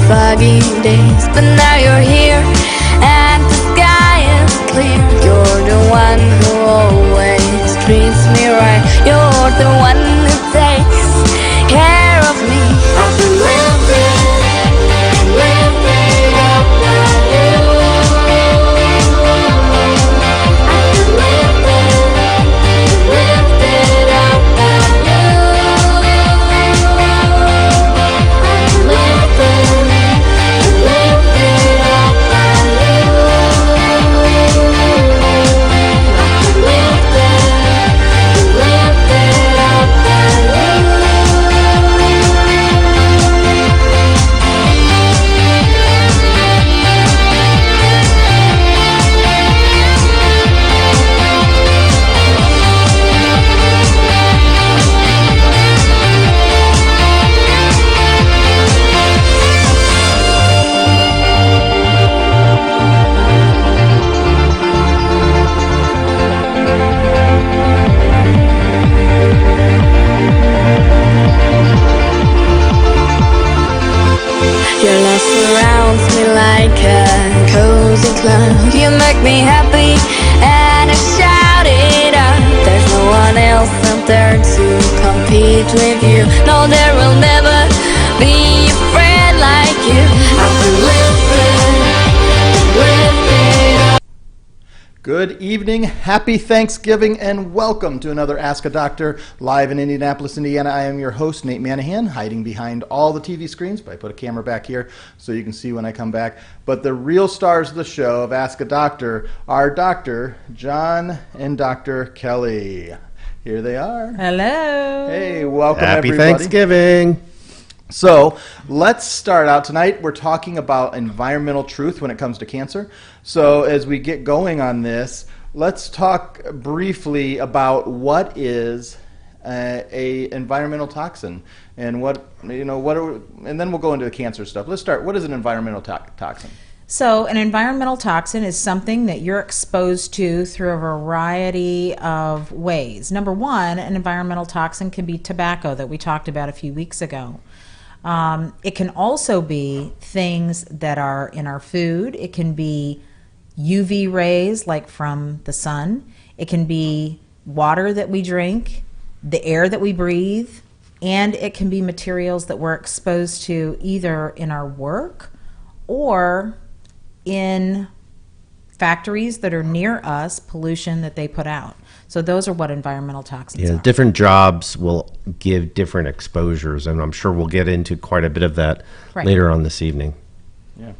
foggy days, but now you're here and the sky is clear. You're the one who always treats me right. You're the one who takes care of me. I've been living up on you. I've been lifted up on you. Your love surrounds me like a cozy cloud. You make me happy and I shout it out. There's no one else out there to compete with you. No, there will never be a friend like you. I've been living up. Good evening, happy Thanksgiving, and welcome to another Ask a Doctor live in Indianapolis, Indiana. I am your host, Nate Manahan, hiding behind all the TV screens, but I put a camera back here so you can see when I come back. But the real stars of the show of Ask a Doctor are Dr. John and Dr. Kelly. Here they are. Hello. Hey, welcome Happy everybody. Thanksgiving. So let's start out tonight. We're talking about environmental truth when it comes to cancer. So as we get going on this, let's talk briefly about what is a environmental toxin and and then we'll go into the cancer stuff. Let's start. What is an environmental toxin? So an environmental toxin is something that you're exposed to through a variety of ways. Number one, an environmental toxin can be tobacco that we talked about a few weeks ago. It can also be things that are in our food. It can be UV rays like from the sun. It can be water that we drink, the air that we breathe, and it can be materials that we're exposed to either in our work or in factories that are near us, pollution that they put out. So those are what environmental toxins Yeah, are. different jobs will give different exposures, and I'm sure we'll get into quite a bit of that Right. later on this evening. Yeah.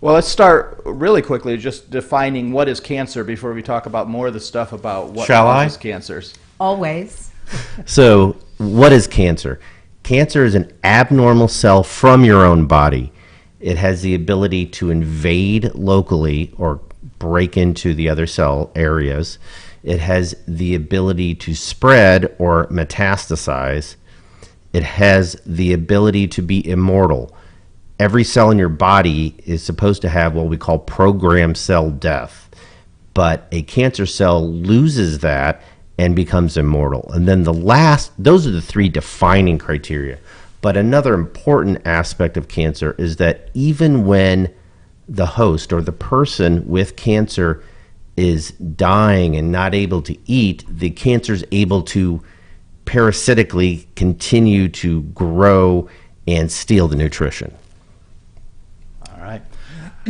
Well, let's start really quickly just defining what is cancer before we talk about more of the stuff about what Shall I? causes cancers. Always. So, what is cancer? Cancer is an abnormal cell from your own body. It has the ability to invade locally or break into the other cell areas. It has the ability to spread or metastasize. It has the ability to be immortal. Every cell in your body is supposed to have what we call programmed cell death, but a cancer cell loses that and becomes immortal. And then those are the three defining criteria. But another important aspect of cancer is that even when the host or the person with cancer is dying and not able to eat, the cancer is able to parasitically continue to grow and steal the nutrition. All right.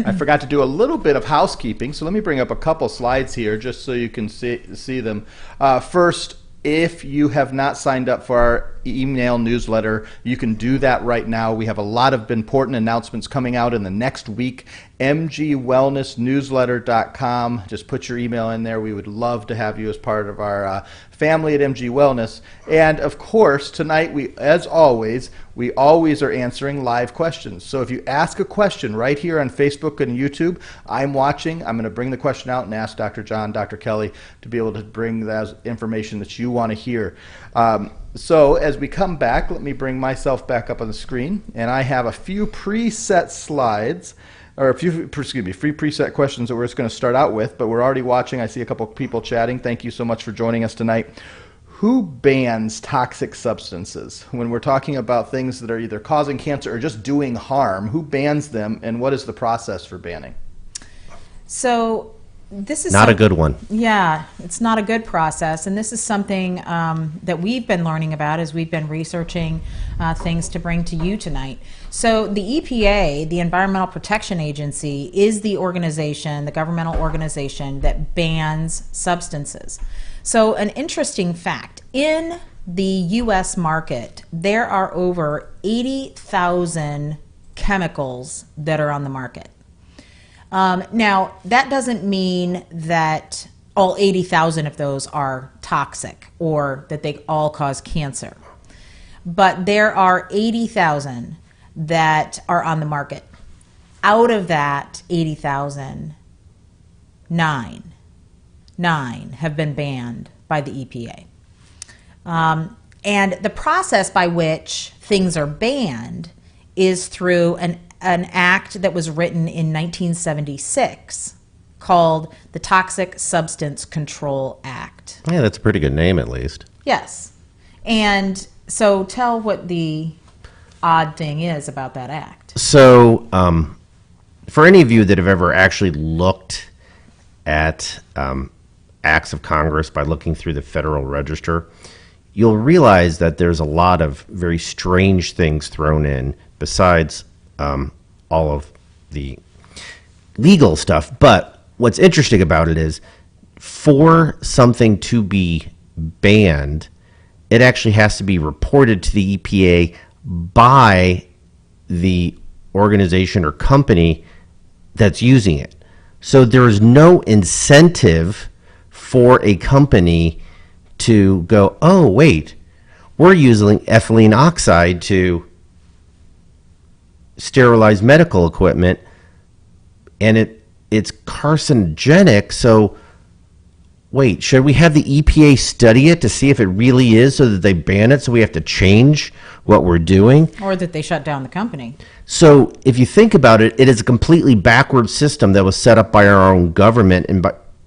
I forgot to do a little bit of housekeeping, so let me bring up a couple slides here just so you can see them. First, if you have not signed up for our email newsletter, you can do that right now. We have a lot of important announcements coming out in the next week. mgwellnessnewsletter.com. Just put your email in there. We would love to have you as part of our family at MG Wellness. And of course, tonight, as always, we always are answering live questions. So if you ask a question right here on Facebook and YouTube, I'm watching. I'm going to bring the question out and ask Dr. John, Dr. Kelly to be able to bring that information that you want to hear. So as we come back, let me bring myself back up on the screen, and I have a few preset slides, or free preset questions that we're just going to start out with, but we're already watching. I see a couple people chatting. Thank you so much for joining us tonight. Who bans toxic substances? When we're talking about things that are either causing cancer or just doing harm, who bans them, and what is the process for banning? So this is Not a good one. Yeah, it's not a good process, and this is something that we've been learning about as we've been researching things to bring to you tonight. So the EPA, the Environmental Protection Agency, is the organization, the governmental organization that bans substances. So an interesting fact, in the U.S. market, there are over 80,000 chemicals that are on the market. Now, that doesn't mean that all 80,000 of those are toxic or that they all cause cancer. But there are 80,000 that are on the market. Out of that 80,000, nine have been banned by the EPA. And the process by which things are banned is through an act that was written in 1976 called the Toxic Substance Control Act. Yeah, that's a pretty good name at least. Yes. And so tell what the odd thing is about that act. So, for any of you that have ever actually looked at acts of Congress by looking through the Federal Register, you'll realize that there's a lot of very strange things thrown in besides all of the legal stuff. But what's interesting about it is for something to be banned, it actually has to be reported to the EPA by the organization or company that's using it. So there is no incentive for a company to go, oh, wait, we're using ethylene oxide to sterilize medical equipment, and it's carcinogenic, so wait, should we have the EPA study it to see if it really is so that they ban it, so we have to change what we're doing? Or that they shut down the company. So if you think about it, it is a completely backward system that was set up by our own government,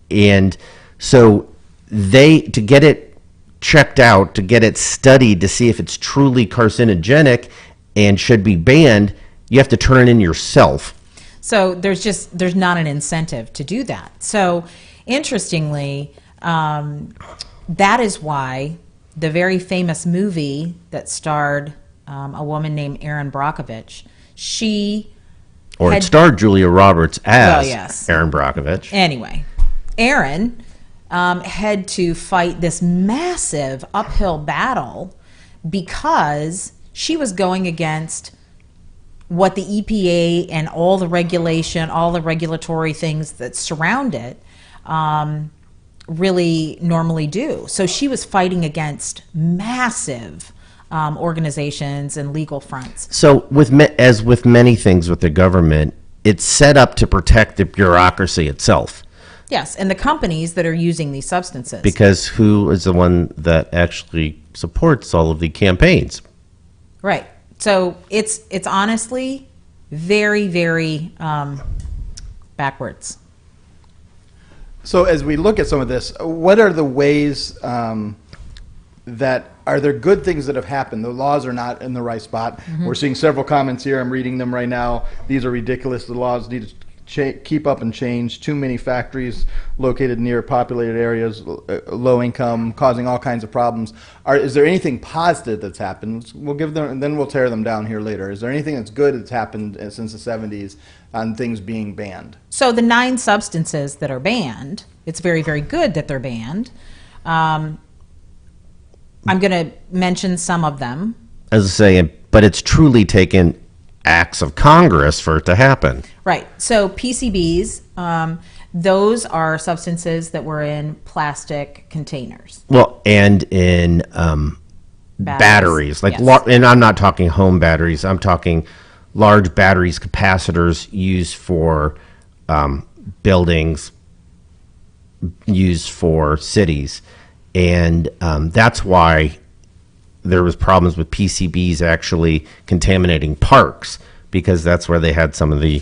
and so to get it checked out, to get it studied to see if it's truly carcinogenic and should be banned, you have to turn it in yourself. So there's not an incentive to do that. So interestingly, that is why the very famous movie that starred a woman named Erin Brockovich, it starred Julia Roberts as Well, yes. Erin Brockovich. Anyway, Erin had to fight this massive uphill battle because she was going against what the EPA and all the regulation, all the regulatory things that surround it really normally do. So she was fighting against massive organizations and legal fronts. So, as with many things with the government, it's set up to protect the bureaucracy itself. Yes, and the companies that are using these substances. Because who is the one that actually supports all of the campaigns? Right. So it's honestly very, very backwards. So as we look at some of this, what are the ways that are there good things that have happened? The laws are not in the right spot. We're seeing several comments here. I'm reading them right now. These are ridiculous. The laws need to keep up and change. Too many factories located near populated areas, low income, causing all kinds of problems. Is there anything positive that's happened? We'll give them, and then we'll tear them down here later. Is there anything that's good that's happened since the 70s on things being banned? So the 9 substances that are banned, it's very, very good that they're banned. I'm going to mention some of them. As I say, but it's truly taken acts of Congress for it to happen. Right. So PCBs, those are substances that were in plastic containers. Well, and in batteries, like yes. and I'm not talking home batteries. I'm talking large batteries, capacitors used for buildings, used for cities, and that's why there was problems with PCBs actually contaminating parks, because that's where they had some of the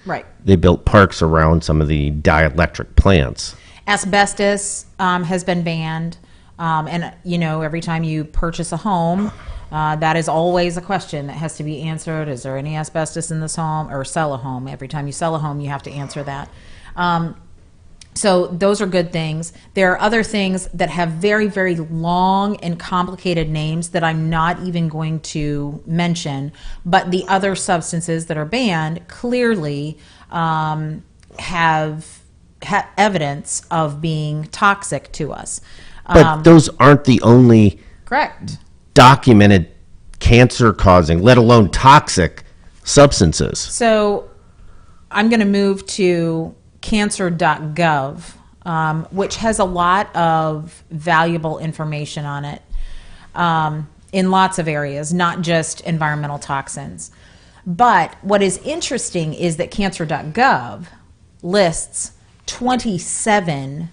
Right. They built parks around some of the dielectric plants. Asbestos has been banned, and every time you purchase a home, that is always a question that has to be answered. Is there any asbestos in this home? Or sell a home. Every time you sell a home, you have to answer that. So those are good things. There are other things that have very, very long and complicated names that I'm not even going to mention, but the other substances that are banned clearly have evidence of being toxic to us. But those aren't the only Correct. documented cancer-causing, let alone toxic substances. So I'm going to move to cancer.gov, which has a lot of valuable information on it in lots of areas, not just environmental toxins. But what is interesting is that cancer.gov lists 27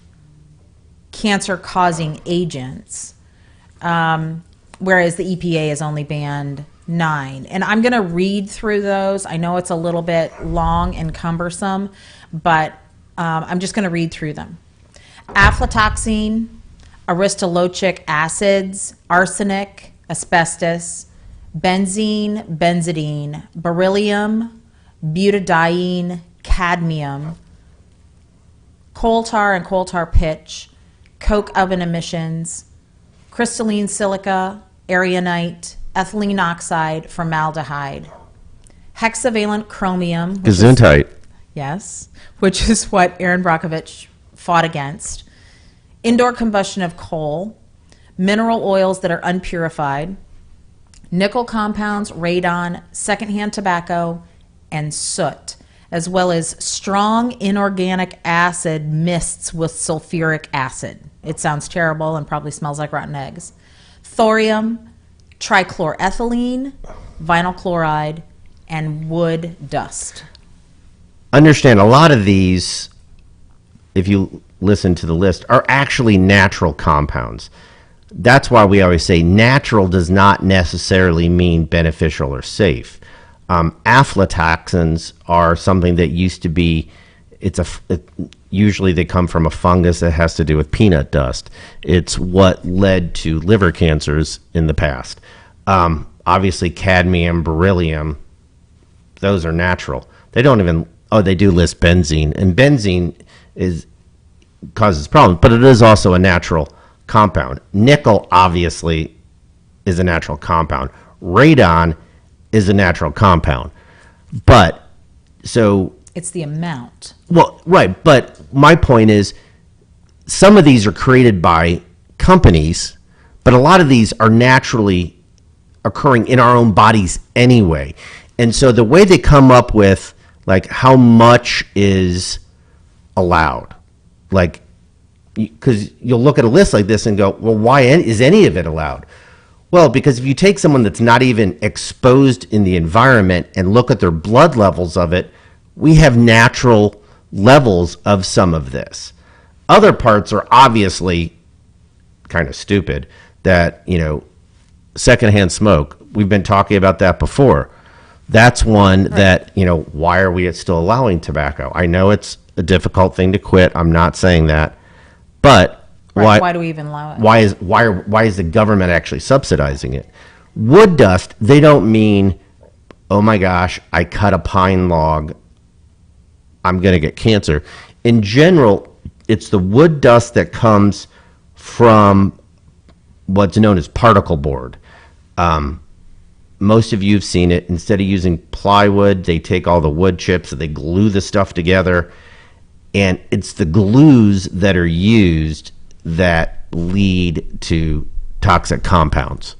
cancer-causing agents, whereas the EPA has only banned 9. And I'm going to read through those. I know it's a little bit long and cumbersome, but I'm just going to read through them. Aflatoxin, aristolochic acids, arsenic, asbestos, benzene, benzidine, beryllium, butadiene, cadmium, coal tar and coal tar pitch, coke oven emissions, crystalline silica, aragonite, ethylene oxide, formaldehyde, hexavalent chromium. Gesundheit. Yes, which is what Aaron Brockovich fought against. Indoor combustion of coal, mineral oils that are unpurified, nickel compounds, radon, secondhand tobacco, and soot, as well as strong inorganic acid mists with sulfuric acid. It sounds terrible and probably smells like rotten eggs. Thorium, trichloroethylene, vinyl chloride, and wood dust. Understand, a lot of these, if you listen to the list, are actually natural compounds. That's why we always say natural does not necessarily mean beneficial or safe. Aflatoxins are something that used to be, usually they come from a fungus that has to do with peanut dust. It's what led to liver cancers in the past. Obviously, cadmium, beryllium, those are natural. They don't even, they do list benzene, and benzene causes problems, but it is also a natural compound. Nickel, obviously, is a natural compound. Radon is a natural compound. But, so... It's the amount. Well, right, but my point is, some of these are created by companies, but a lot of these are naturally occurring in our own bodies anyway. And so the way they come up with like how much is allowed, like, because you'll look at a list like this and go, well, why is any of it allowed? Well, because if you take someone that's not even exposed in the environment and look at their blood levels of it, we have natural levels of some of this. Other parts are obviously kind of stupid, that, you know, secondhand smoke. We've been talking about that before. That's one that, you know, why are we still allowing tobacco? I know it's a difficult thing to quit. I'm not saying that. But Why do we even allow it? why is the government actually subsidizing it? Wood dust, they don't mean, oh my gosh, I cut a pine log, I'm going to get cancer. In general, it's the wood dust that comes from what's known as particle board. Most of you have seen it. Instead of using plywood, they take all the wood chips and they glue the stuff together. And it's the glues that are used that lead to toxic compounds.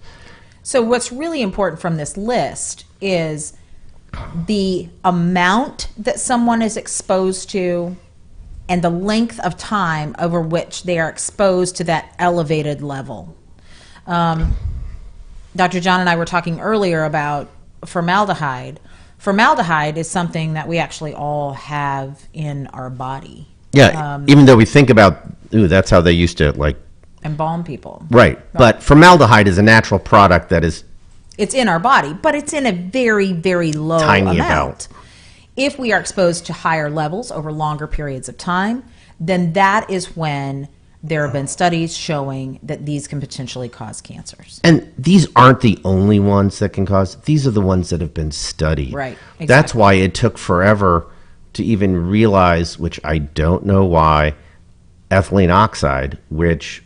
So what's really important from this list is the amount that someone is exposed to and the length of time over which they are exposed to that elevated level. Dr. John and I were talking earlier about formaldehyde. Formaldehyde is something that we actually all have in our body. Yeah, even though we think about, ooh, that's how they used to, like, Embalm people. right. But formaldehyde is a natural product that is It's in our body, but it's in a very, very low Tiny amount. amount. If we are exposed to higher levels over longer periods of time, then that is when there have been studies showing that these can potentially cause cancers. And these aren't the only ones that can cause. These are the ones that have been studied. Right, That's exactly. why it took forever to even realize, which I don't know why, ethylene oxide, which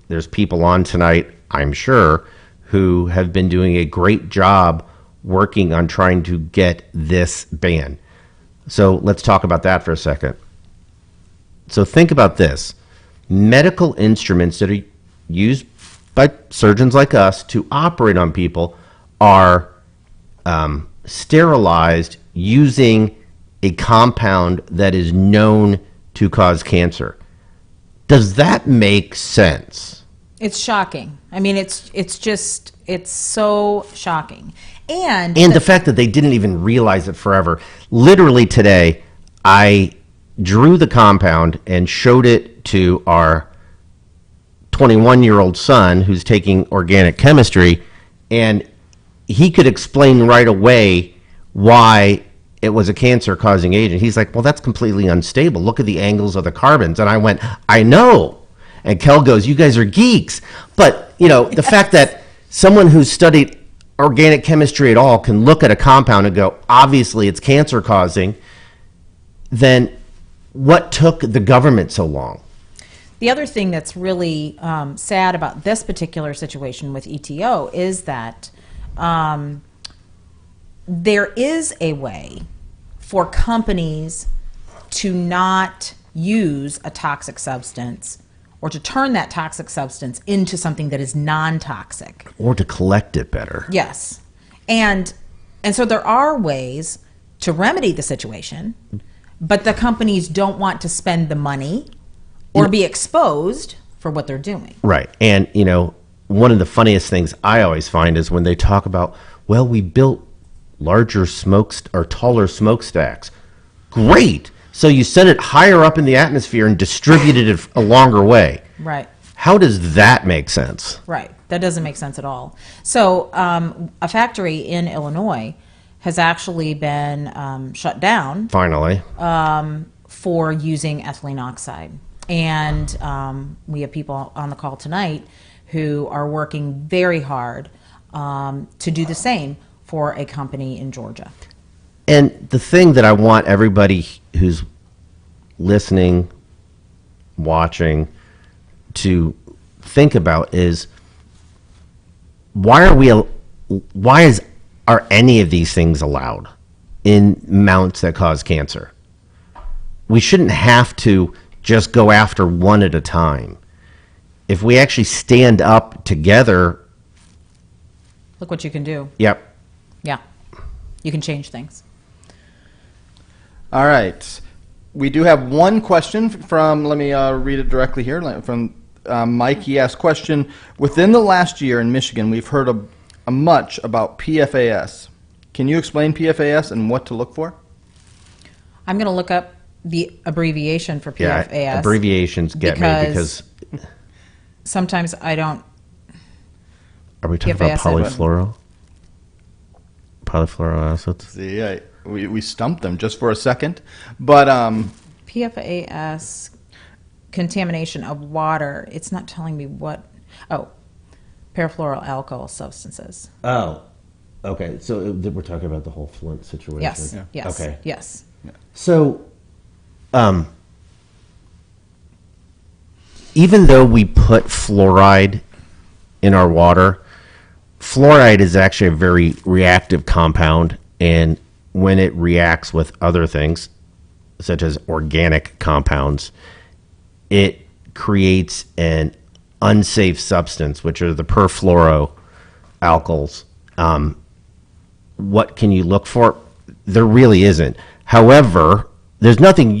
there's people on tonight, I'm sure, who have been doing a great job working on trying to get this banned. So let's talk about that for a second. So think about this. Medical instruments that are used by surgeons like us to operate on people are sterilized using a compound that is known to cause cancer. Does that make sense? It's shocking. I mean, it's so shocking. And The fact that they didn't even realize it forever. Literally today, I drew the compound and showed it to our 21-year-old son who's taking organic chemistry, and he could explain right away why it was a cancer-causing agent. He's like, well, that's completely unstable. Look at the angles of the carbons. And I went, I know. And Kel goes, you guys are geeks. But, you know, the fact that someone who's studied organic chemistry at all can look at a compound and go, obviously it's cancer-causing, then what took the government so long? the other thing that's really sad about this particular situation with ETO is that there is a way for companies to not use a toxic substance or to turn that toxic substance into something that is non-toxic. Or to collect it better. Yes. And so there are ways to remedy the situation, but the companies don't want to spend the money or be exposed for what they're doing. Right. And, you know, one of the funniest things I always find is when they talk about, well, we built larger or taller smokestacks. Great. So you sent it higher up in the atmosphere and distributed it a longer way. Right. How does that make sense? Right. That doesn't make sense at all. So a factory in Illinois has actually been shut down Finally. for using ethylene oxide. And we have people on the call tonight who are working very hard to do the same for a company in Georgia. And the thing that I want everybody who's listening, watching, to think about is why are any of these things allowed in amounts that cause cancer? We shouldn't have to just go after one at a time. If we actually stand up together, Look what you can do. yep, Yeah. You can change things. All right. We do have one question from, let me read it directly here, from Mike. He asked, question, within the last year in Michigan, we've heard a much about PFAS. Can you explain PFAS and what to look for? I'm going to look up the abbreviation for PFAS. yeah, abbreviations get me because sometimes I don't. are we talking about PFAS, I wouldn't. polyfluoroacids? See, we stumped them just for a second. But PFAS, contamination of water. It's not telling me what. Oh, perfluoroalkyl substances. Oh, okay. So we're talking about the whole Flint situation. Yes. Yes. Okay. Yes. So, even though we put fluoride in our water, fluoride is actually a very reactive compound, and when it reacts with other things, such as organic compounds, it creates an unsafe substance, which are the perfluoroalkyls. What can you look for? There really isn't. However, there's nothing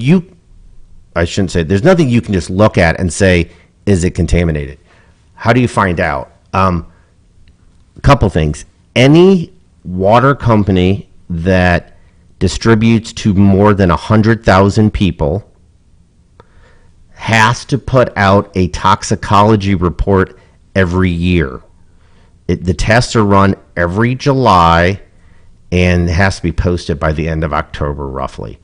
there's nothing you can just look at and say, is it contaminated? How do you find out? A couple things. Any water company that distributes to more than 100,000 people has to put out a toxicology report every year. The tests are run every July and has to be posted by the end of October, roughly.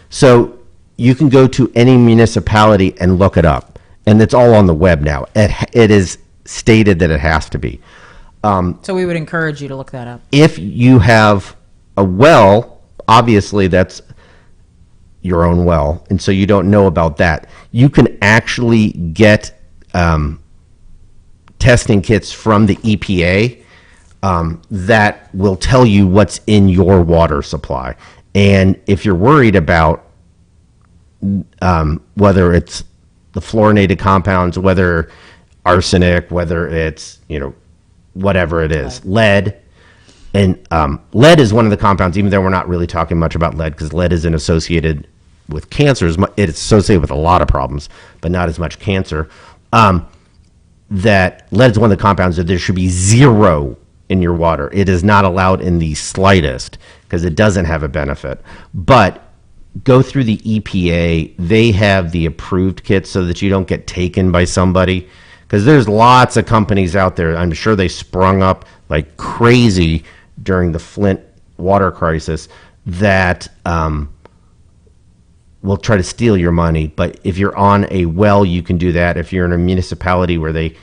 So you can go to any municipality and look it up, and it's all on the web now. It is stated that it has to be. So we would encourage you to look that up. If you have a well, obviously that's your own well, and so you don't know about that. You can actually get testing kits from the EPA that will tell you what's in your water supply. And if you're worried about whether it's the fluorinated compounds, whether arsenic, whether it's, whatever it is, lead. And lead is one of the compounds, even though we're not really talking much about lead, because lead isn't associated with cancers. It's associated with a lot of problems, but not as much cancer. That lead is one of the compounds that there should be zero in your water. It is not allowed in the slightest because it doesn't have a benefit. But go through the EPA. They have the approved kits so that you don't get taken by somebody. Because there's lots of companies out there. I'm sure they sprung up like crazy during the Flint water crisis that will try to steal your money. But if you're on a well, you can do that. If you're in a municipality where they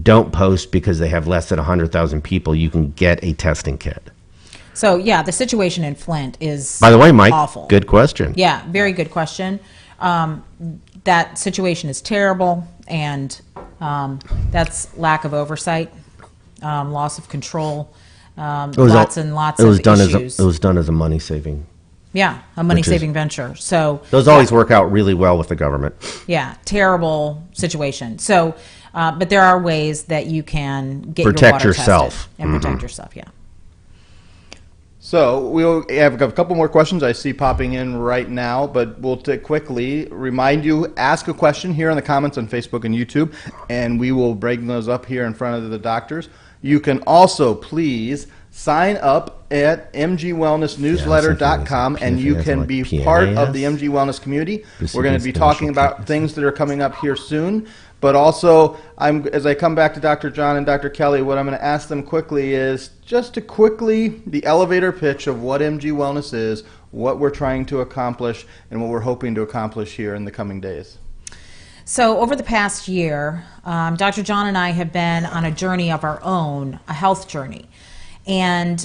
don't post because they have less than 100,000 people, you can get a testing kit. So yeah, the situation in Flint is, By the way, Mike, awful. good question. Yeah, very good question. That situation is terrible, and that's lack of oversight, loss of control, lots and lots of issues. It was done as a money saving. Yeah, a money-saving venture. So Those always work out really well with the government. yeah, terrible situation. So, but there are ways that you can get Protect your water yourself. tested and protect yourself. Yeah. So we'll have a couple more questions I see popping in right now, but we'll quickly remind you, ask a question here in the comments on Facebook and YouTube, and we will bring those up here in front of the doctors. You can also please sign up at mgwellnessnewsletter.com, and you can be part of the MG Wellness community. We're going to be talking about things that are coming up here soon. But also, as I come back to Dr. John and Dr. Kelly, what I'm going to ask them quickly is just to quickly, the elevator pitch of what MG Wellness is, what we're trying to accomplish, and what we're hoping to accomplish here in the coming days. So over the past year, Dr. John and I have been on a journey of our own, a health journey. And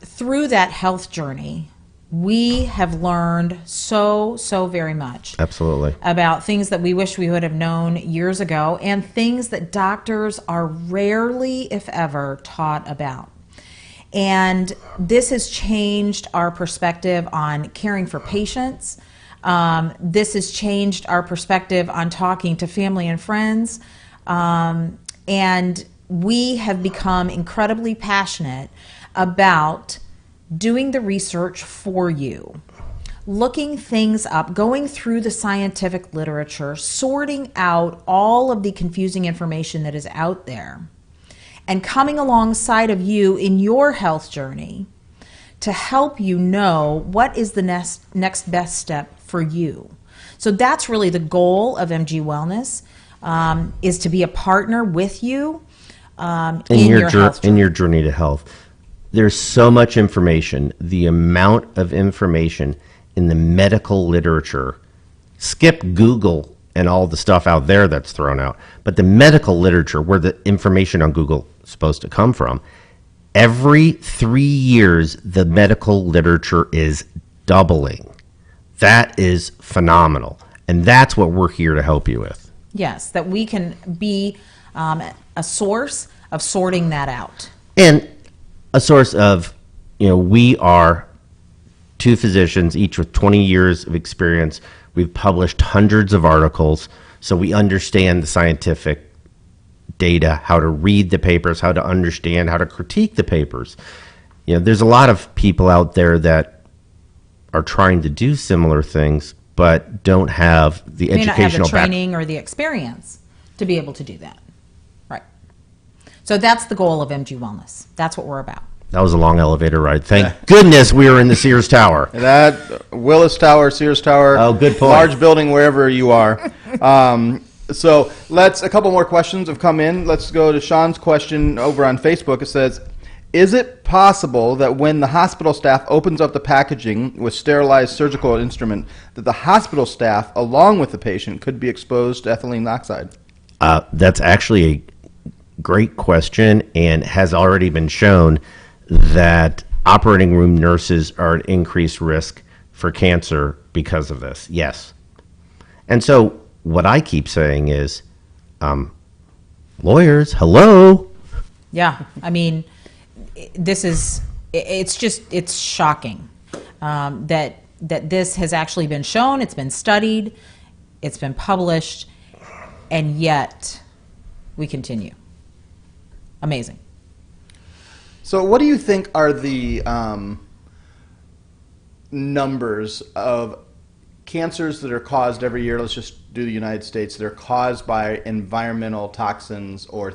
through that health journey, we have learned so very much. Absolutely. About things that we wish we would have known years ago, and things that doctors are rarely, if ever, taught about. And this has changed our perspective on caring for patients, This has changed our perspective on talking to family and friends. And we have become incredibly passionate about doing the research for you, looking things up, going through the scientific literature, sorting out all of the confusing information that is out there, and coming alongside of you in your health journey to help you know what is the next best step for you. So that's really the goal of MG Wellness, is to be a partner with you in your health in your journey to health. There's so much information. The amount of information in the medical literature, skip Google and all the stuff out there that's thrown out, but the medical literature, where the information on Google is supposed to come from, every 3 years the medical literature is doubling. That is phenomenal, and that's what we're here to help you with. Yes, that we can be a source of sorting that out. And a source of, we are two physicians, each with 20 years of experience. We've published hundreds of articles, so we understand the scientific data, how to read the papers, how to understand, how to critique the papers. There's a lot of people out there that are trying to do similar things, but don't have the May not have the educational training or the experience to be able to do that. Right. So that's the goal of MG Wellness. That's what we're about. That was a long elevator ride. Thank goodness we were in the Sears Tower. That Willis Tower, Sears Tower. Oh, good point. Large building wherever you are. So a couple more questions have come in. Let's go to Sean's question over on Facebook. It says, is it possible that when the hospital staff opens up the packaging with sterilized surgical instrument, that the hospital staff, along with the patient, could be exposed to ethylene oxide? That's actually a great question, and has already been shown that operating room nurses are at increased risk for cancer because of this. Yes. And so what I keep saying is, lawyers, hello. Yeah, I mean, it's shocking that this has actually been shown, it's been studied, it's been published, and yet we continue. Amazing. So what do you think are the numbers of cancers that are caused every year, let's just do the United States, that are caused by environmental toxins or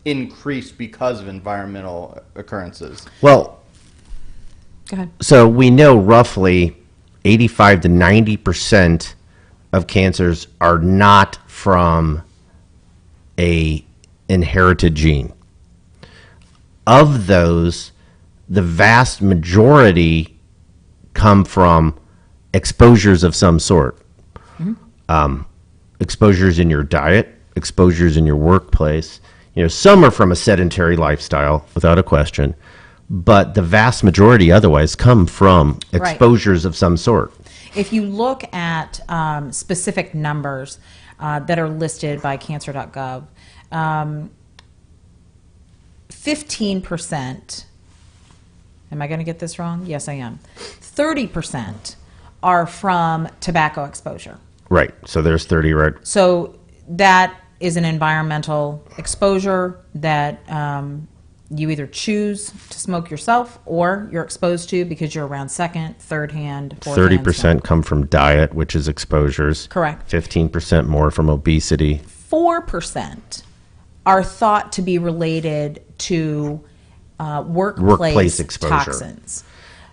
increased because of environmental occurrences? Well, Go ahead. so we know roughly 85 to 90% of cancers are not from a inherited gene. Of those, the vast majority come from exposures of some sort. Exposures in your diet, exposures in your workplace. Some are from a sedentary lifestyle, without a question, but the vast majority otherwise come from exposures of some sort. If you look at specific numbers that are listed by cancer.gov, 15%, am I going to get this wrong? Yes, I am. 30% are from tobacco exposure. Right. So there's 30, right? So that is an environmental exposure that you either choose to smoke yourself or you're exposed to because you're around second, third hand, fourth hand 30% smoke. come from diet, which is exposures. Correct. 15% more from obesity. 4% are thought to be related to workplace exposure. toxins.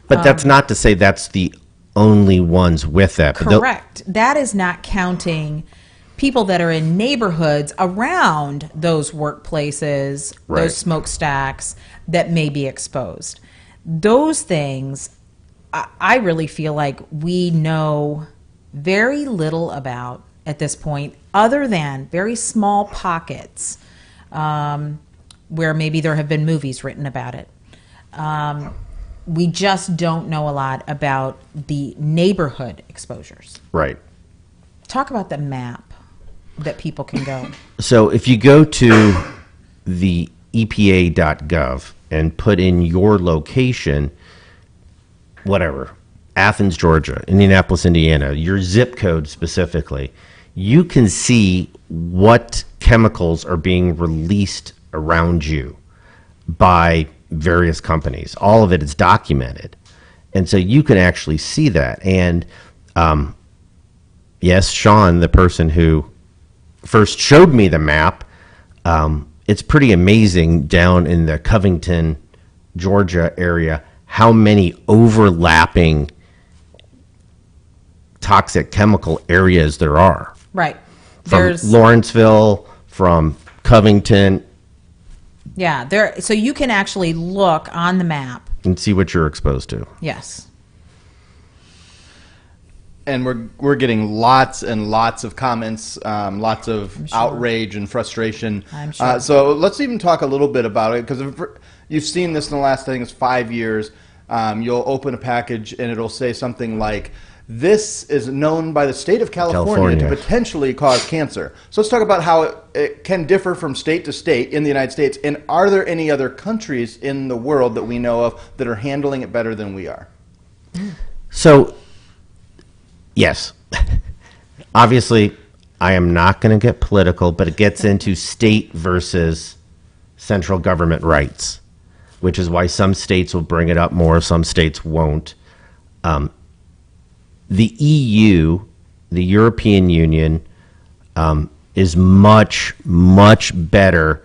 But that's not to say that's the only ones with that. But Correct. That is not counting people that are in neighborhoods around those workplaces, Right. those smokestacks that may be exposed. Those things, I really feel like we know very little about at this point, other than very small pockets where maybe there have been movies written about it. We just don't know a lot about the neighborhood exposures. Right. Talk about the map that people can go. So if you go to the EPA.gov and put in your location, whatever, Athens, Georgia, Indianapolis, Indiana, your zip code specifically, you can see what chemicals are being released around you by various companies. All of it is documented. And so you can actually see that. And yes, Sean, the person who first showed me the map, it's pretty amazing down in the Covington, Georgia area, how many overlapping toxic chemical areas there are. Right. From Lawrenceville, from Covington, Yeah, there. So you can actually look on the map. and see what you're exposed to. Yes. And we're getting lots and lots of comments, lots of outrage and frustration. I'm sure. So let's even talk a little bit about it, because you've seen this in the last, I think it's 5 years. You'll open a package and it'll say something like, "This is known by the state of California to potentially cause cancer." So let's talk about how it can differ from state to state in the United States. And are there any other countries in the world that we know of that are handling it better than we are? So, yes. Obviously, I am not going to get political, but it gets into state versus central government rights, which is why some states will bring it up more, some states won't. The EU, the European Union, is much, much better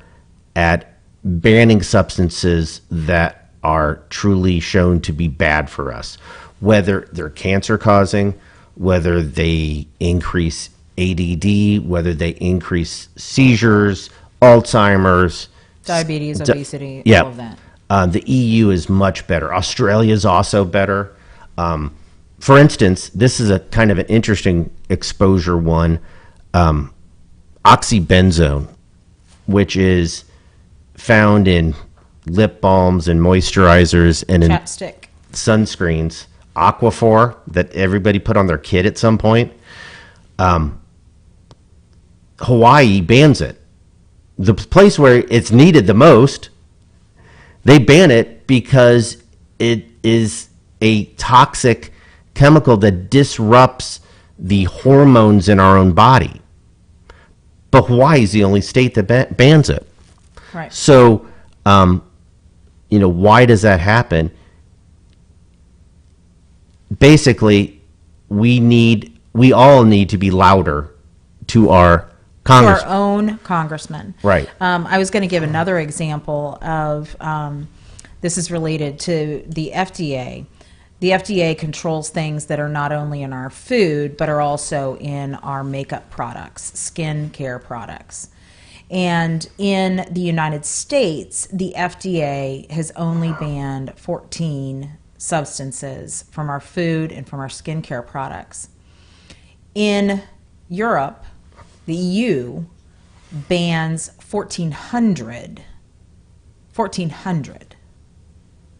at banning substances that are truly shown to be bad for us, whether they're cancer causing, whether they increase ADD, whether they increase seizures, Alzheimer's, Diabetes, obesity, yeah. all of that. The EU is much better. Australia is also better. For instance, this is a kind of an interesting exposure one. Oxybenzone, which is found in lip balms and moisturizers and in Chapstick. sunscreens. Aquaphor, that everybody put on their kid at some point. Hawaii bans it. The place where it's needed the most, they ban it because it is a toxic chemical that disrupts the hormones in our own body. But Hawaii is the only state that bans it. Right. So, why does that happen? Basically, we all need to be louder to our Congress. To our own congressman. Right. I was going to give another example of this is related to the FDA. The FDA controls things that are not only in our food, but are also in our makeup products, skin care products. And in the United States, the FDA has only banned 14 substances from our food and from our skincare products. In Europe, the EU bans 1,400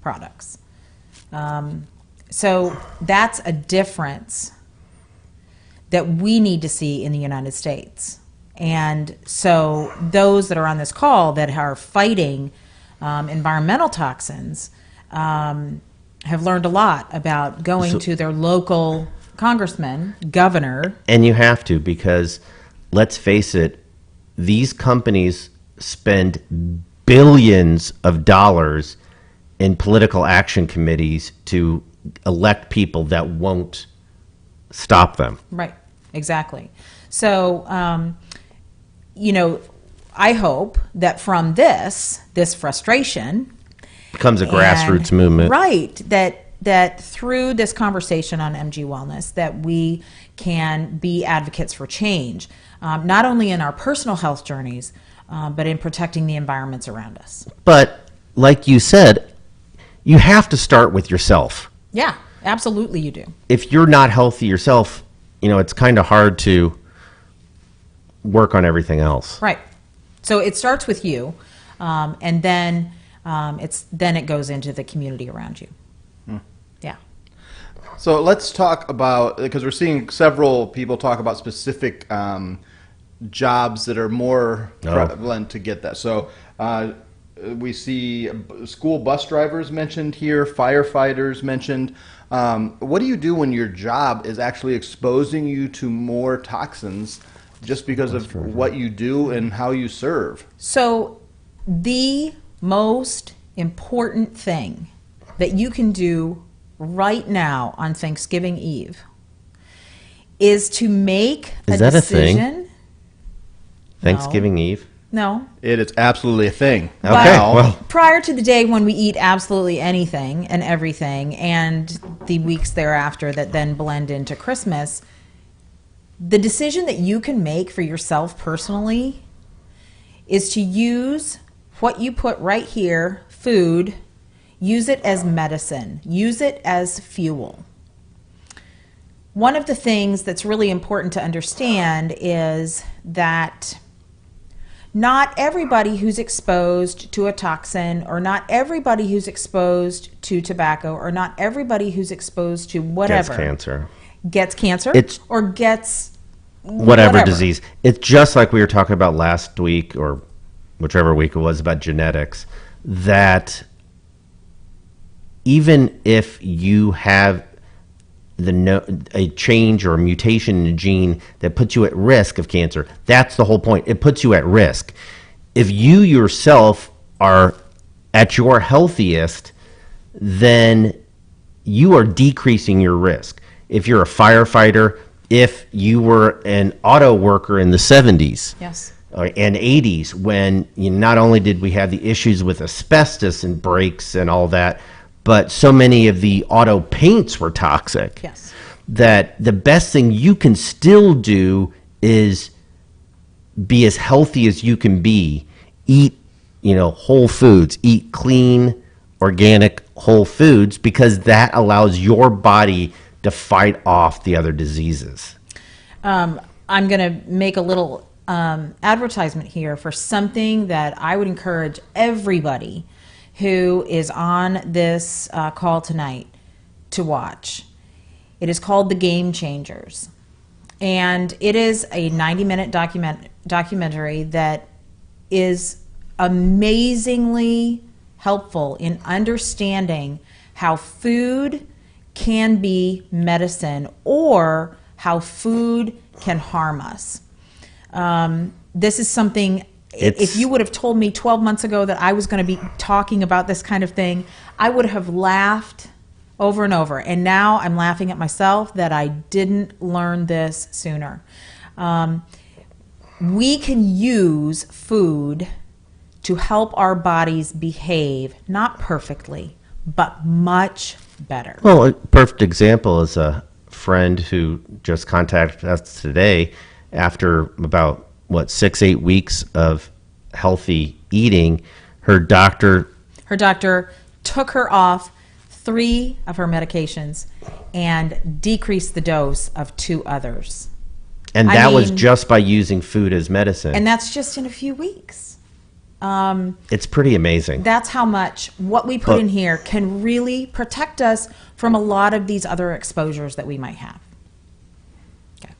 products. So that's a difference that we need to see in the United States. And so those that are on this call that are fighting environmental toxins have learned a lot about going to their local congressman, governor. And you have to, because let's face it, these companies spend billions of dollars in political action committees to elect people that won't stop them. Right, exactly. So, I hope that from this frustration Becomes a grassroots movement. Right, that through this conversation on MG Wellness, that we can be advocates for change, not only in our personal health journeys, but in protecting the environments around us. But like you said, you have to start with yourself. Yeah, absolutely you do. If you're not healthy yourself, it's kind of hard to work on everything else. Right. So it starts with you, and then it goes into the community around you. Yeah. So let's talk about, because we're seeing several people talk about specific jobs that are more prevalent to get that. So we see school bus drivers mentioned here, firefighters mentioned. What do you do when your job is actually exposing you to more toxins just because of what you do and how you serve? So the most important thing that you can do right now on Thanksgiving Eve is to make Is a that a thing? decision. Thanksgiving Eve? No. It is absolutely a thing. Okay, Now, well, Prior to the day when we eat absolutely anything and everything, and the weeks thereafter that then blend into Christmas, the decision that you can make for yourself personally is to use what you put right here, food, use it as medicine, use it as fuel. One of the things that's really important to understand is that not everybody who's exposed to a toxin, or not everybody who's exposed to tobacco, or not everybody who's exposed to whatever gets cancer. gets It's or gets whatever disease. It's just like we were talking about last week, or whichever week it was, about genetics, that even if you have a change or a mutation in a gene that puts you at risk of cancer, that's the whole point. It puts you at risk. If you yourself are at your healthiest, then you are decreasing your risk. If you're a firefighter, if you were an auto worker in the 70s, Yes. and 80s, when not only did we have the issues with asbestos and brakes and all that, but so many of the auto paints were toxic. Yes. That the best thing you can still do is be as healthy as you can be. Eat, whole foods. Eat clean, organic, whole foods, because that allows your body to fight off the other diseases. I'm going to make a little advertisement here for something that I would encourage everybody who is on this call tonight to watch. It is called The Game Changers. And it is a 90-minute documentary that is amazingly helpful in understanding how food can be medicine, or how food can harm us. This is something, if you would have told me 12 months ago that I was going to be talking about this kind of thing, I would have laughed over and over. And now I'm laughing at myself that I didn't learn this sooner. We can use food to help our bodies behave, not perfectly, but much better. Well, a perfect example is a friend who just contacted us today after about 6-8 weeks of healthy eating. Her doctor took her off 3 of her medications and decreased the dose of 2 others. And that was just by using food as medicine. And that's just in a few weeks. It's pretty amazing. That's how much what we put in here can really protect us from a lot of these other exposures that we might have. Okay.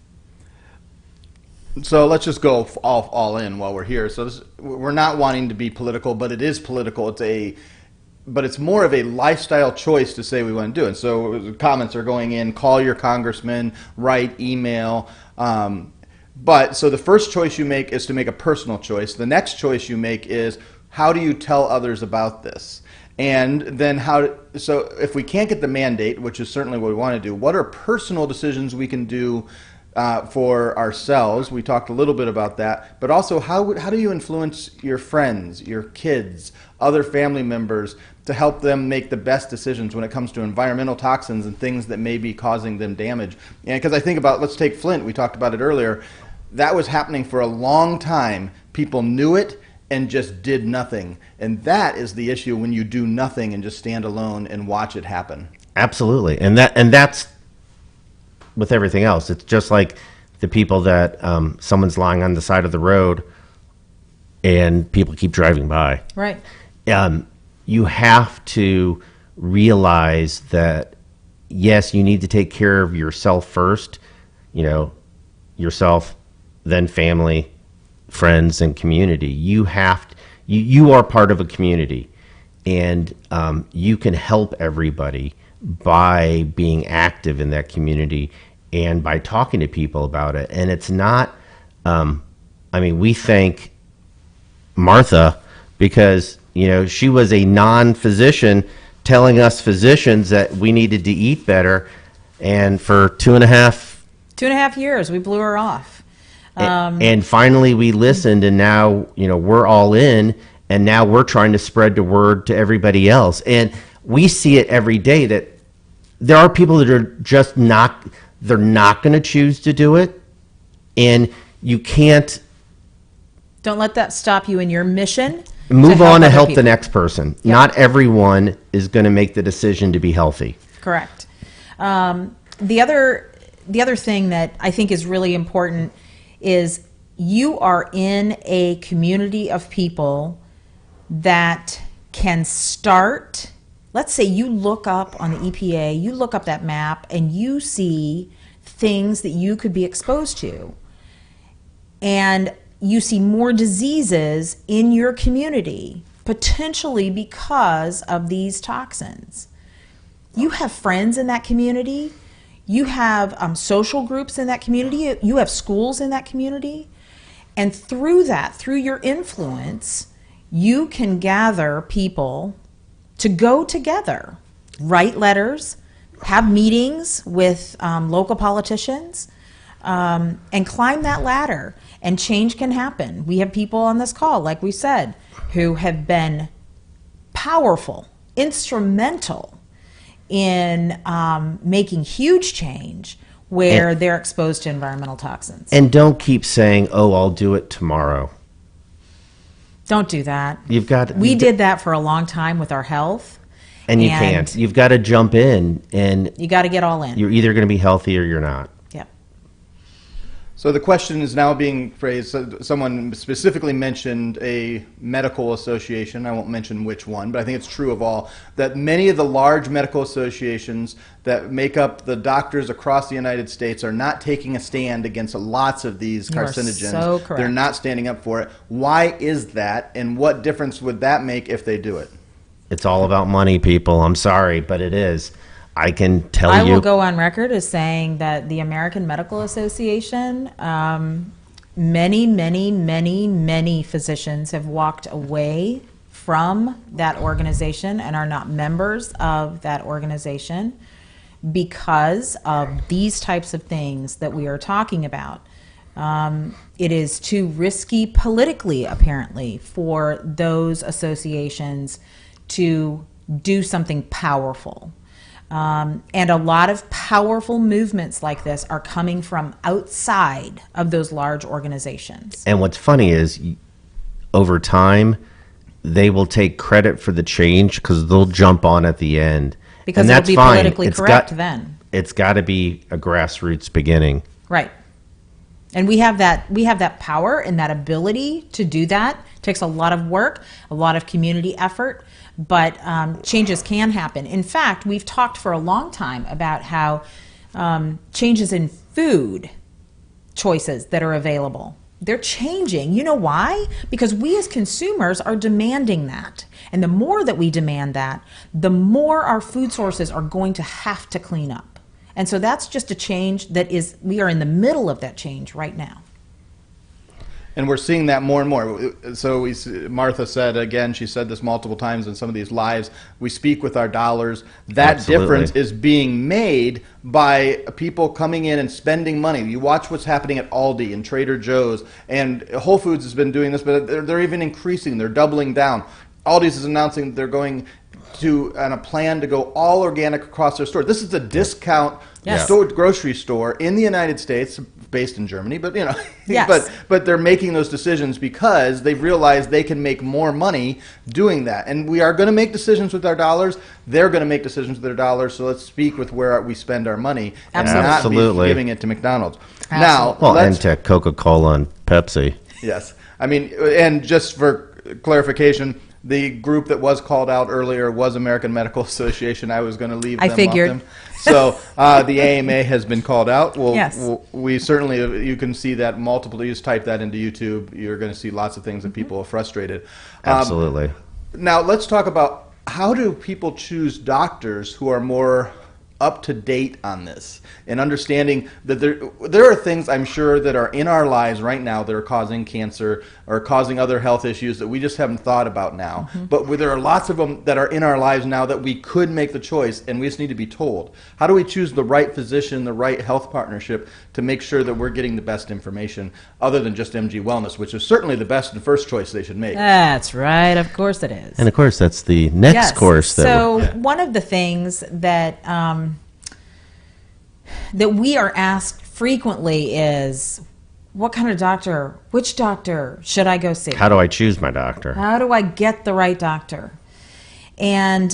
So let's just go all in while we're here. So we're not wanting to be political, but it is political. But it's more of a lifestyle choice to say we want to do it. So comments are going in, call your congressman, write, email. So the first choice you make is to make a personal choice. The next choice you make is, how do you tell others about this? And then so if we can't get the mandate, which is certainly what we want to do, what are personal decisions we can do for ourselves? We talked a little bit about that, but also how do you influence your friends, your kids, other family members to help them make the best decisions when it comes to environmental toxins and things that may be causing them damage? And because I think about, let's take Flint, we talked about it earlier. That was happening for a long time. People knew it and just did nothing. And that is the issue when you do nothing and just stand alone and watch it happen. Absolutely. And that's with everything else. It's just like the people that someone's lying on the side of the road and people keep driving by. Right. You have to realize that, yes, you need to take care of yourself first, yourself, then family, friends, and community. you are part of a community, and you can help everybody by being active in that community and by talking to people about it. And it's not, we thank Martha because, she was a non-physician telling us physicians that we needed to eat better. And for 2.5 years, we blew her off. And finally we listened, and now, we're all in, and now we're trying to spread the word to everybody else. And we see it every day that there are people that are just they're not going to choose to do it. And you can't Don't let that stop you in your mission. move on to other help the people. next person. Not everyone is going to make the decision to be healthy. Correct. The other thing that I think is really important is you are in a community of people that can start. Let's say you look up on the EPA, you look up that map, and you see things that you could be exposed to. And you see more diseases in your community, potentially because of these toxins. You have friends in that community. You have social groups in that community. You have schools in that community. And through your influence, you can gather people to go together, write letters, have meetings with local politicians, and climb that ladder. And change can happen. We have people on this call, like we said, who have been powerful, instrumental in making huge change where they're exposed to environmental toxins. And don't keep saying, "Oh, I'll do it tomorrow." Don't do that. We did that for a long time with our health. And you can't. You've got to jump in, and You got to get all in. you're either going to be healthy or you're not. Yep. So the question is now being phrased. Someone specifically mentioned a medical association. I won't mention which one, but I think it's true of all, that many of the large medical associations that make up the doctors across the United States are not taking a stand against lots of these You are carcinogens. so correct. They're not standing up for it. Why is that, and what difference would that make if they do it? It's all about money, people. I'm sorry, but it is. I can tell I you. will go on record as saying that the American Medical Association, many physicians have walked away from that organization and are not members of that organization because of these types of things that we are talking about. It is too risky politically, apparently, for those associations to do something powerful. And a lot of powerful movements like this are coming from outside of those large organizations. And what's funny is, over time, they will take credit for the change because they'll jump on at the end. Because and it'll that's be fine. politically correct then. It's got to be a grassroots beginning. Right. And we have that power and that ability to do that. It takes a lot of work, a lot of community effort, but changes can happen. In fact, we've talked for a long time about how changes in food choices that are available, they're changing. You know why? Because we as consumers are demanding that. And the more that we demand that, the more our food sources are going to have to clean up. And so that's just a change we are in the middle of that change right now. And we're seeing that more and more. So Martha said, again, she said this multiple times in some of these lives, we speak with our dollars. That Absolutely. difference is being made by people coming in and spending money. You watch what's happening at Aldi and Trader Joe's, and Whole Foods has been doing this, but they're even increasing. They're doubling down. Aldi's is announcing they're going on a plan to go all organic across their store. This is a discount Yes. grocery store in the United States, based in Germany, but Yes. but they're making those decisions because they've realized they can make more money doing that. And we are going to make decisions with our dollars. They're going to make decisions with their dollars. So let's speak with where we spend our money and not Absolutely. be giving it to McDonald's. Absolutely. Now, Well, and to Coca-Cola and Pepsi. yes, I mean, and just for clarification, the group that was called out earlier was American Medical Association. I was going to leave I them figured. off them. So the AMA has been called out. Well, Yes. we certainly, you can see that multiple, you just type that into YouTube, you're going to see lots of things that people are frustrated. Absolutely. Now, let's talk about how do people choose doctors who are more up to date on this and understanding that there are things I'm sure that are in our lives right now that are causing cancer or causing other health issues that we just haven't thought about now. But there are lots of them that are in our lives now that we could make the choice, and we just need to be told. How do we choose the right physician, the right health partnership to make sure that we're getting the best information other than just MG Wellness, which is certainly the best and first choice they should make? That's right. Of course it is. And of course, that's the next Yes. course. So one of the things that that we are asked frequently is, what kind of doctor, which doctor should I go see? How do I choose my doctor? How do I get the right doctor? And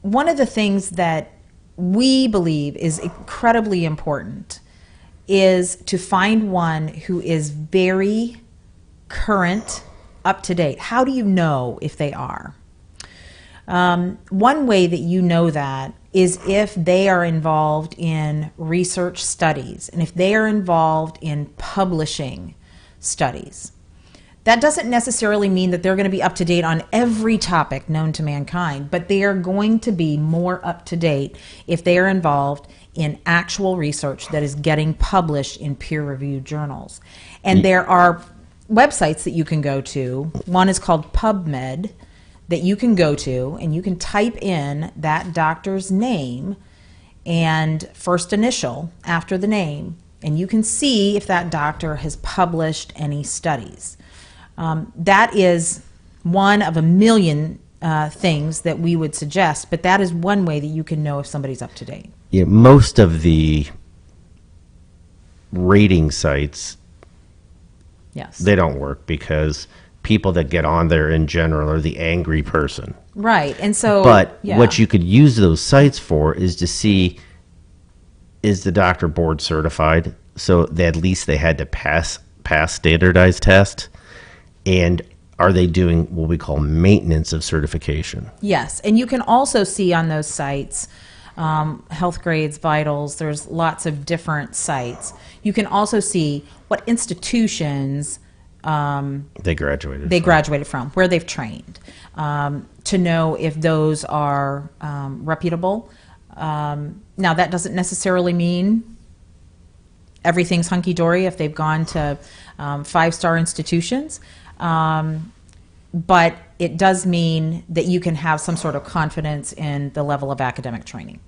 one of the things that we believe is incredibly important is to find one who is very current, up to date. How do you know if they are? One way that you know that is if they are involved in research studies and if they are involved in publishing studies. That doesn't necessarily mean that they're going to be up to date on every topic known to mankind, but they are going to be more up to date if they are involved in actual research that is getting published in peer-reviewed journals. And there are websites that you can go to. One is called PubMed, that you can go to, and you can type in that doctor's name and first initial after the name, and you can see if that doctor has published any studies. That is one of a million things that we would suggest, but that is one way that you can know if somebody's up to date. Yeah, most of the rating sites, Yes. they don't work because people that get on there in general are the angry person. Right. And so But yeah. what you could use those sites for is to see, is the doctor board certified? So that at least they had to pass standardized test. And are they doing what we call maintenance of certification? Yes, and you can also see on those sites, Health Grades, Vitals, there's lots of different sites. You can also see what institutions They graduated. they graduated from, where they've trained, to know if those are reputable. Now, that doesn't necessarily mean everything's hunky-dory if they've gone to five-star institutions. But it does mean that you can have some sort of confidence in the level of academic training.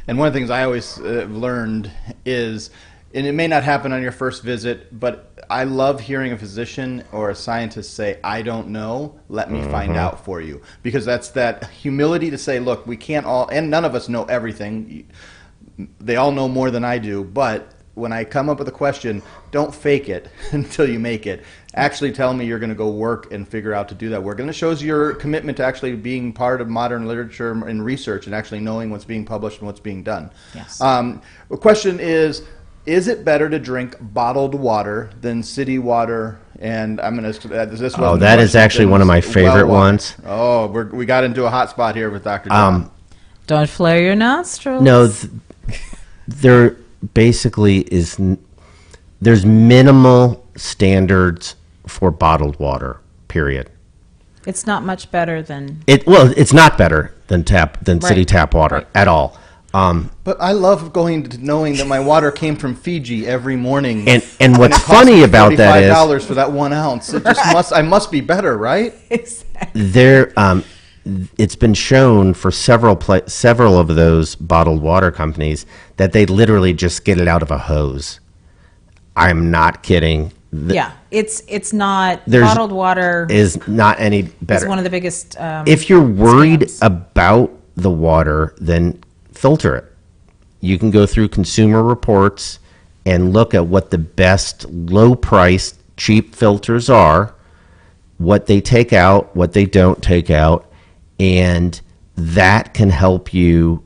And one of the things I always learned is, and it may not happen on your first visit, but I love hearing a physician or a scientist say, I don't know, let me find out for you. Because that's that humility to say, look, we can't all, and none of us know everything. They all know more than I do, but when I come up with a question, don't fake it until you make it. Actually tell me you're going to go work and figure out to do that work. And it shows your commitment to actually being part of modern literature and research and actually knowing what's being published and what's being done. Yes. The question is it better to drink bottled water than city water? And I'm going to, this Oh, that is actually one of my favorite ones. Oh, we got into a hot spot here with Dr. John. Don't flare your nostrils. No, there basically is, there's minimal standards for bottled water, period. It's not much better than... It's not better than city Right. tap water Right. at all. But I love going to knowing that my water came from Fiji every morning. And what's it cost funny me about that is $45 for that 1 ounce. It just I must be better, right? there, it's been shown for several of those bottled water companies that they literally just get it out of a hose. I'm not kidding. Yeah, it's not... There's- Bottled water Is not any is better. one of the biggest... If you're worried scams. about the water, then filter it. You can go through Consumer Reports and look at what the best low-priced, cheap filters are, what they take out, what they don't take out, and that can help you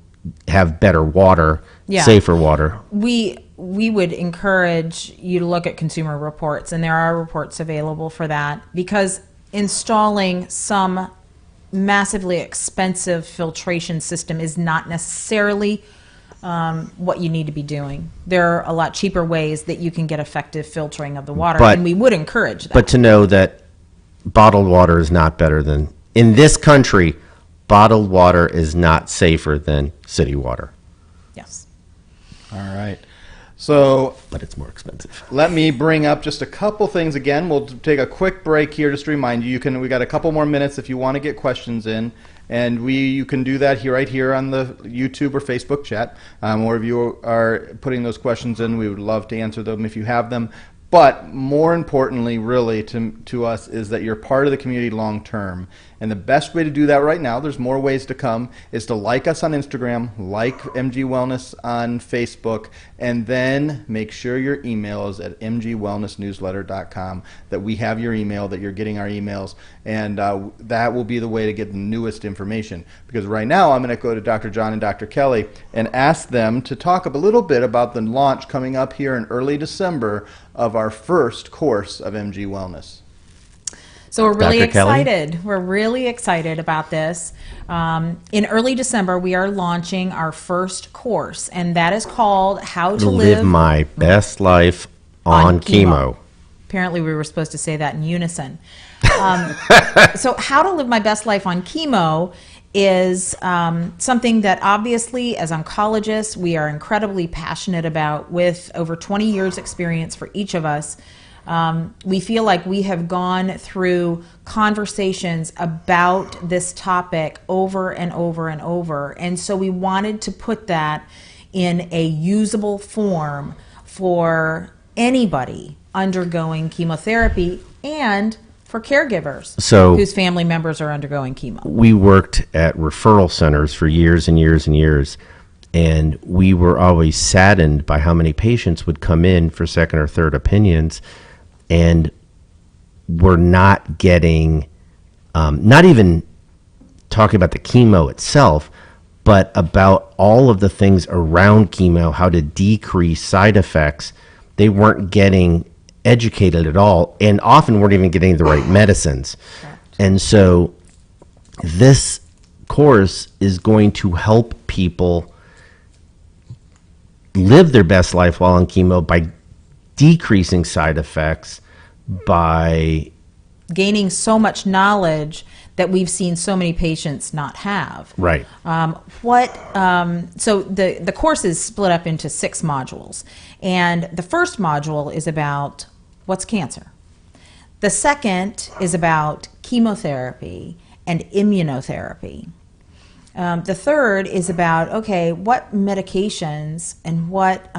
have better water, Yeah. safer water. We would encourage you to look at Consumer Reports, and there are reports available for that, because installing some massively expensive filtration system is not necessarily what you need to be doing. There are a lot cheaper ways that you can get effective filtering of the water, But- and we would encourage that. But to know that bottled water is not better than, in this country, bottled water is not safer than city water, Yes. All right. So but it's more expensive. let me bring up just a couple things again. We'll take a quick break here just to remind you. We got a couple more minutes if you want to get questions in, and you can do that here right here on the YouTube or Facebook chat. Or if you are putting those questions in, we would love to answer them if you have them. But more importantly, really, to us, is that you're part of the community long term. And the best way to do that right now, there's more ways to come, is to like us on Instagram, like MG Wellness on Facebook, and then make sure your email is at mgwellnessnewsletter.com, that we have your email, that you're getting our emails, and that will be the way to get the newest information. Because right now, I'm going to go to Dr. John and Dr. Kelly and ask them to talk a little bit about the launch coming up here in early December of our first course of MG Wellness. So we're really Dr. Kelly? excited. We're really excited about this. In early December, we are launching our first course, and that is called How to Live my best life on chemo. Apparently, we were supposed to say that in unison. So, How to Live My Best Life on Chemo is something that obviously, as oncologists, we are incredibly passionate about. With over 20 years experience for each of us, we feel like we have gone through conversations about this topic over and over and over. And so we wanted to put that in a usable form for anybody undergoing chemotherapy and for caregivers So- whose family members are undergoing chemo. We worked at referral centers for years and years and years, and we were always saddened by how many patients would come in for second or third opinions, and we're not getting, not even talking about the chemo itself, but about all of the things around chemo, how to decrease side effects. They weren't getting educated at all, and often weren't even getting the right medicines. And so this course is going to help people live their best life while on chemo by decreasing side effects, by Gaining so much knowledge that we've seen so many patients not have. right. So the course is split up into 6 modules, and the first module is about what's cancer. The second is about chemotherapy and immunotherapy. The third is about, okay, what medications and what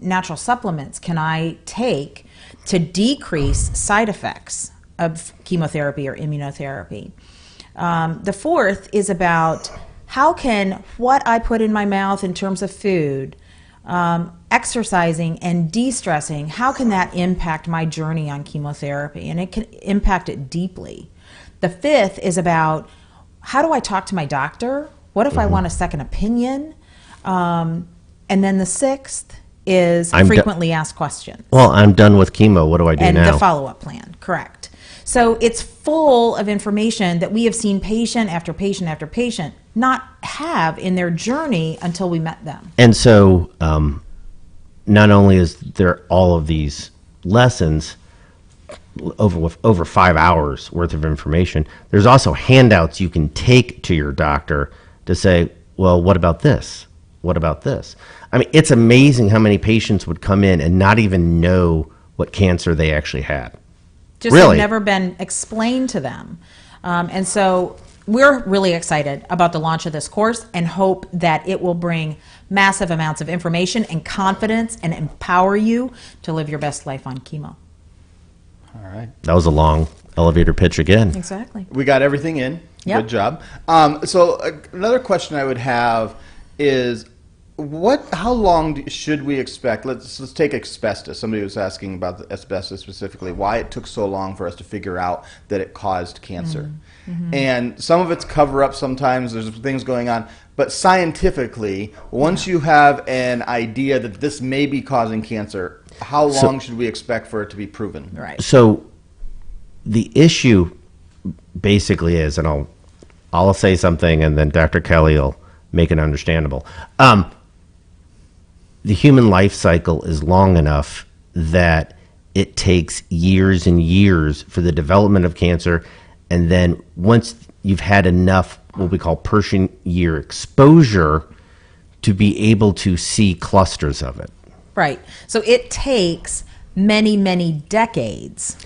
natural supplements can I take to decrease side effects of chemotherapy or immunotherapy. The fourth is about how can what I put in my mouth in terms of food, exercising and de-stressing, how can that impact my journey on chemotherapy? And it can impact it deeply. The fifth is about how do I talk to my doctor? What if I want a second opinion? And then the sixth is frequently asked questions. Well, I'm done with chemo. What do I do And now? the follow-up plan, correct. So it's full of information that we have seen patient after patient after patient not have in their journey until we met them. And so, not only is there all of these lessons over 5 hours worth of information, there's also handouts you can take to your doctor to say, well, what about this? What about this? I mean, it's amazing how many patients would come in and not even know what cancer they actually had. Just Really? have never been explained to them. And so we're really excited about the launch of this course and hope that it will bring massive amounts of information and confidence and empower you to live your best life on chemo. All right. That was a long elevator pitch again. Exactly. We got everything in. Yep. Good job. So another question I would have is, how long should we expect? Let's take asbestos. Somebody was asking about the asbestos specifically, why it took so long for us to figure out that it caused cancer. And some of it's cover up sometimes, there's things going on. But scientifically, once you have an idea that this may be causing cancer, how long should we expect for it to be proven? Right. So the issue basically is, and I'll I'll say something, and then Dr. Kelly will make it understandable. The human life cycle is long enough that it takes years and years for the development of cancer, and then once you've had enough what we call Pershing year exposure to be able to see clusters of it. Right. So it takes many, many decades,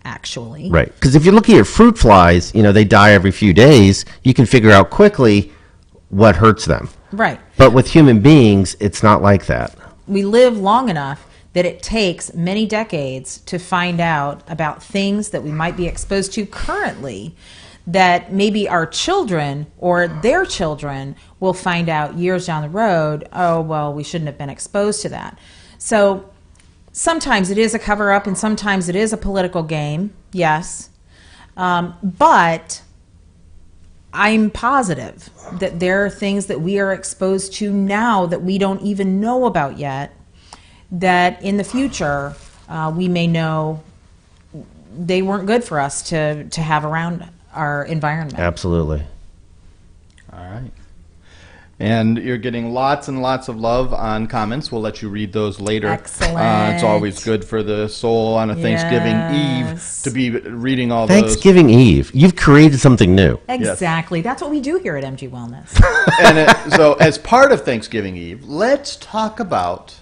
actually. Right. Because if you're looking at fruit flies, they die every few days. You can figure out quickly what hurts them. Right. But with human beings, it's not like that. We live long enough that it takes many decades to find out about things that we might be exposed to currently that maybe our children or their children will find out years down the road, oh, well, we shouldn't have been exposed to that. So sometimes it is a cover-up and sometimes it is a political game, yes. But I'm positive that there are things that we are exposed to now that we don't even know about yet, that in the future we may know they weren't good for us to have around our environment. Absolutely. All right. And you're getting lots and lots of love on comments. We'll let you read those later. Excellent. It's always good for the soul on a Thanksgiving Eve to be reading all Thanksgiving Eve. You've created something new. Exactly. That's what we do here at MG Wellness. And so as part of Thanksgiving Eve, let's talk about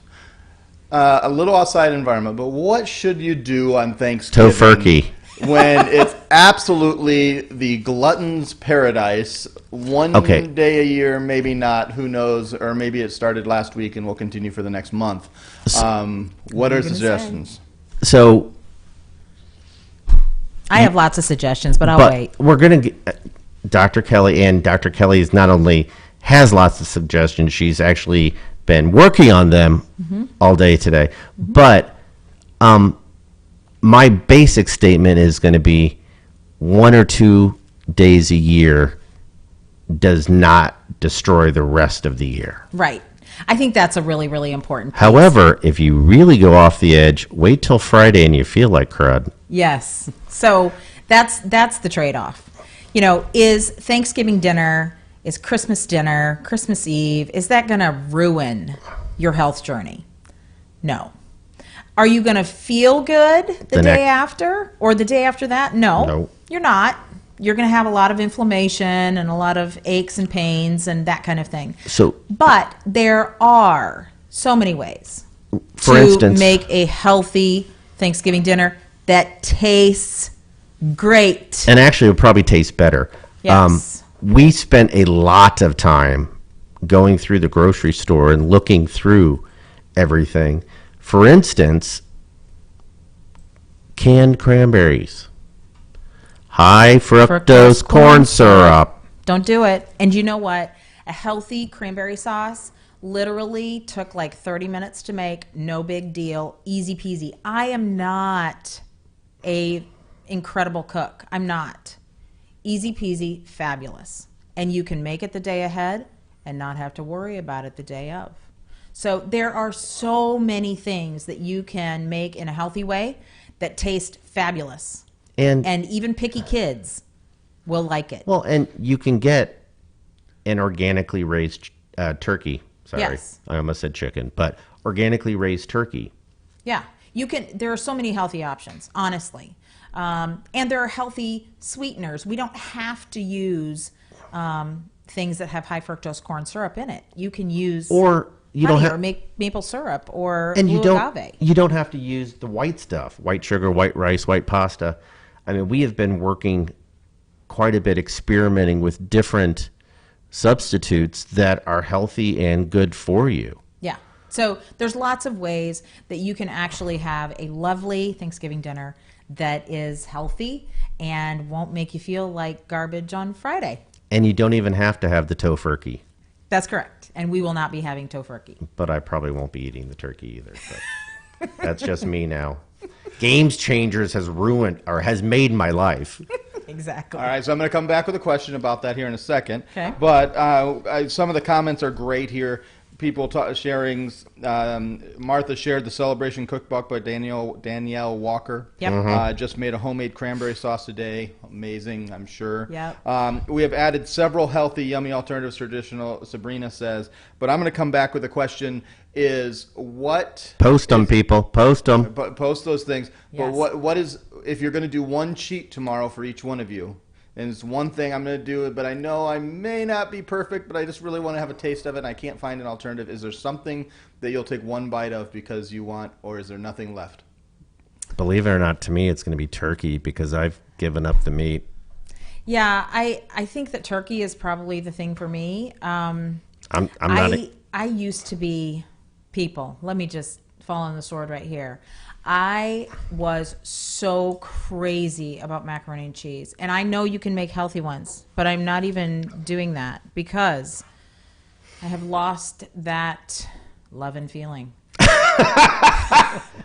a little outside environment, but what should you do on Thanksgiving? Tofurkey. When it's absolutely the glutton's paradise, one day a year, maybe not, who knows, or maybe it started last week and will continue for the next month. What are suggestions? So I have lots of suggestions, but I'll wait. We're going to get Dr. Kelly, and Dr. Kelly is not only has lots of suggestions, she's actually been working on them all day today. But my basic statement is going to be 1 or 2 days a year does not destroy the rest of the year. Right. I think that's a really, really important piece. However, if you really go off the edge, wait till Friday and you feel like crud. Yes. So that's the trade-off. Is Thanksgiving dinner, is Christmas dinner, Christmas Eve, is that going to ruin your health journey? No. Are you going to feel good the day after or the day after that? No, you're not. You're going to have a lot of inflammation and a lot of aches and pains and that kind of thing. But there are so many ways to make a healthy Thanksgiving dinner that tastes great. And actually, it would probably taste better. Yes. We spent a lot of time going through the grocery store and looking through everything. For instance, canned cranberries, high fructose corn syrup. Don't do it. And you know what? A healthy cranberry sauce literally took like 30 minutes to make. No big deal. Easy peasy. I am not a incredible cook. I'm not. Easy peasy, fabulous. And you can make it the day ahead and not have to worry about it the day of. So there are so many things that you can make in a healthy way that taste fabulous. And even picky kids will like it. Well, and you can get an organically raised turkey. Sorry, yes. I almost said chicken, but organically raised turkey. Yeah, you can. There are so many healthy options, honestly. And there are healthy sweeteners. We don't have to use things that have high fructose corn syrup in it. You can use or make maple syrup or blue agave. You don't have to use the white stuff, white sugar, white rice, white pasta. I mean, we have been working quite a bit experimenting with different substitutes that are healthy and good for you. Yeah. So there's lots of ways that you can actually have a lovely Thanksgiving dinner that is healthy and won't make you feel like garbage on Friday. And you don't even have to have the tofurkey. That's correct. And we will not be having tofurkey. But I probably won't be eating the turkey either. But that's just me now. Games Changers has ruined or has made my life. Exactly. All right, so I'm going to come back with a question about that here in a second. Okay. But some of the comments are great here. people sharing. Martha shared the Celebration Cookbook by Danielle Walker. Yep. Just made a homemade cranberry sauce today. Amazing, I'm sure. Yep. We have added several healthy, yummy alternatives to traditional, Sabrina says. But I'm going to come back with a question, is what... Post them, people. Post them. Post those things. Yes. But what is, if you're going to do one cheat tomorrow for each one of you, and it's one thing I'm going to do, but I know I may not be perfect, but I just really want to have a taste of it, and I can't find an alternative. Is there something that you'll take one bite of because you want, or is there nothing left? Believe it or not, to me, it's going to be turkey because I've given up the meat. Yeah, I think that turkey is probably the thing for me. I'm not. I used to be people. Let me just fall on the sword right here. I was so crazy about macaroni and cheese. And I know you can make healthy ones, but I'm not even doing that because I have lost that love and feeling.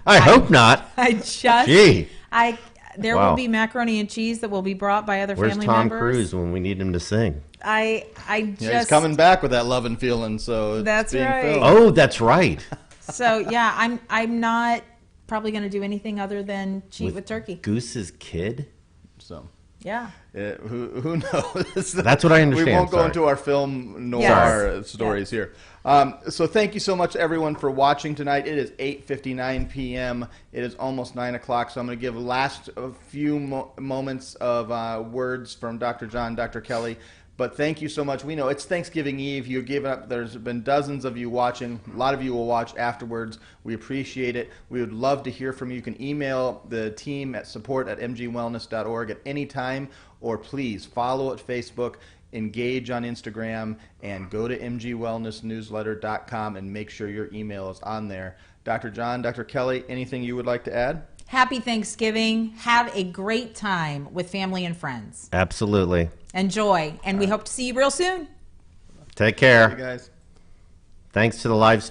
I hope not. I just Gee. there Wow. will be macaroni and cheese that will be brought by other Where's family Tom members. Cruise when we need him to sing? I just Yeah, he's coming back with that love and feeling, so it's That's being right. filled. Oh, that's right. So yeah, I'm not probably going to do anything other than cheat with turkey. Goose's kid? So Yeah. who knows? That's what I understand, We won't go sorry. into our film noir Yes. stories here. So thank you so much, everyone, for watching tonight. It is 8:59 p.m. It is almost 9 o'clock, so I'm going to give last a few moments of words from Dr. John, Dr. Kelly. But thank you so much. We know it's Thanksgiving Eve. You gave up. There's been dozens of you watching. A lot of you will watch afterwards. We appreciate it. We would love to hear from you. You can email the team at support@mgwellness.org at any time, or please follow at Facebook, engage on Instagram, and go to mgwellnessnewsletter.com and make sure your email is on there. Dr. John, Dr. Kelly, anything you would like to add? Happy Thanksgiving. Have a great time with family and friends. Absolutely. Enjoy. And we hope to see you real soon. Take care. Hey, guys. Thanks to the live studio.